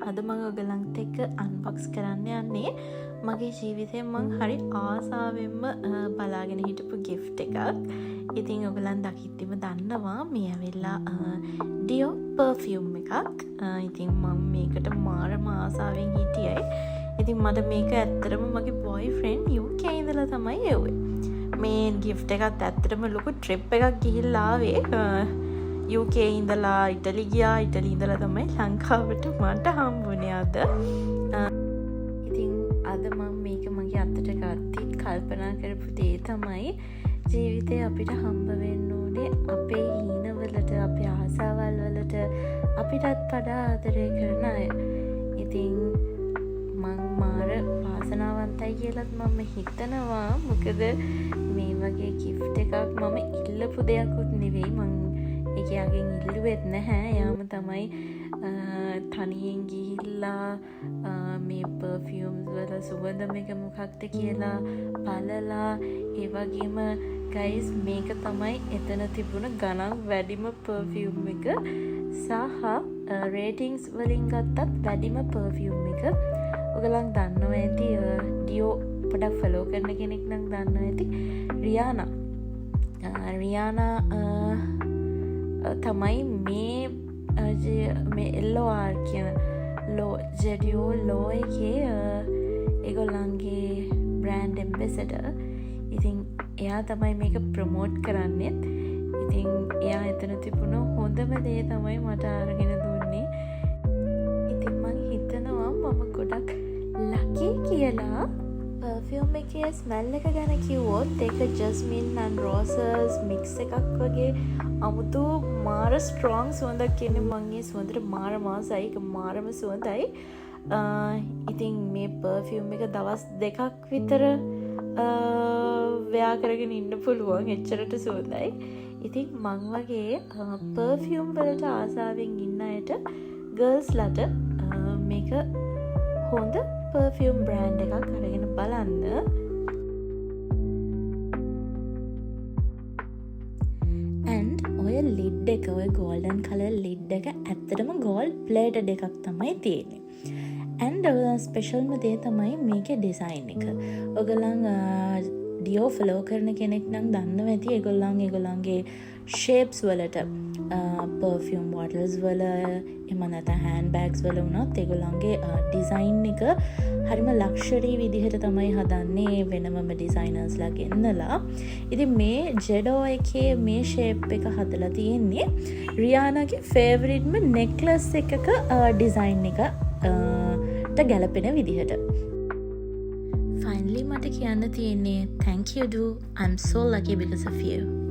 අද මම ඔයගලන්ට එක්ක අන්බොක්ස් කරන්න යන්නේ මගේ ජීවිතේ මං හරි ආසාවෙන්ම බලාගෙන හිටපු gift එකක්. ඉතින් ඔයගලන් දකිද්දිම දන්නවා මේ ඇවිල්ලා Dior perfume එකක්. ඉතින් මම මේකට මාරම ආසාවෙන් හිටියයි. ඉතින් මට මේක ඇත්තටම මගේ boyfriend UK ඉඳලා තමයි එව්වේ. මේ gift එකත් ඇත්තටම ලොකු trip එකක් ගිහිල්ලා ආවේ. UK ඉඳලා ඉටලි ගියා. ඉටලි ඉඳලා තමයි ලංකාවට මට හම්බුනේ අද. ඉතින් අද මම මේක මගේ අතට ගත්තත් කල්පනා කරපු දේ තමයි ජීවිතේ අපිට හම්බ වෙන්න ඕනේ අපේ හීනවලට, අපේ ආසාවල් වලට අපිටත් වඩා ආදරය කරන අය. ඉතින් මං මාර වාසනාවන්තයි කියලාත් මම හිතනවා. මොකද මේ වගේ gift එකක් මම ඉල්ලපු දෙයක්වත් නෙවෙයි. මං එයාගෙන් ඉල්ලුවෙත් නැහැ. යාම තමයි තනියෙන් ගිහිල්ලා මේ perfumes වල සුවඳ මේක මොකක්ද කියලා බලලා, ඒ වගේම guys මේක තමයි එතන තිබුණ ගණන් වැඩිම perfume එක සහ ratings වලින් ගත්තත් වැඩිම perfume එක. ඔයගලන් දන්නවා ඇති Dior පොඩක් follow කරන කෙනෙක් නම් දන්නවා ඇති රියානා තමයි මේ LOR කියන Dior ලෝ එකේ ඒගොල්ලන්ගේ brand ambassador. ඉතින් එයා තමයි මේක ප්‍රොමෝට් කරන්නෙත්. ඉතින් එයා එතන තිබුණ හොඳම දේ තමයි මට අරගෙන දුන්නේ. ඉතින් මං හිතනවා මම ගොඩක් ලකි කියලා. perfume එකේ smell එක ගැන කිව්වොත් ඒක jasmine and roses mix එකක් වගේ අමුතු මාර strong සුවඳක් කියන්නේ. මං ඒ සුවඳට මාර මාසයි. ඒක මාරම සුවඳයි. ඉතින් මේ perfume එක දවස් 2ක් විතර වෙයා කරගෙන ඉන්න පුළුවන්. එච්චරට සුවඳයි. ඉතින් මං වගේ perfume වලට ආසාවෙන් ඉන්න අයට girls ලට මේක හොඳ perfume brand එකක් අරගෙන බලන්න. and ඔය lid එක, ඔය golden color lid එක ඇත්තටම gold plated එකක් තමයි තියෙන්නේ. and ස්පෙෂල්ම දේ තමයි මේකේ design එක. ඔයගලන් Dior follow කරන කෙනෙක් නම් දන්නවා ඇති ඒගොල්ලන්ගේ shapes වලට perfume bottles වල එහෙම නැත්නම් hand bags වල වුණත් ඒගොල්ලන්ගේ design එක හරිම luxury විදිහට තමයි හදන්නේ, වෙනමම designers ලා ගෙන්නලා. ඉතින් මේ Dior එකේ මේ shape එක හදලා තියෙන්නේ රියානාගේ favoriteම necklace එකක design එකට ගැලපෙන විදිහට. Finally මට කියන්න තියෙන්නේ thank you do. I'm so lucky because of you.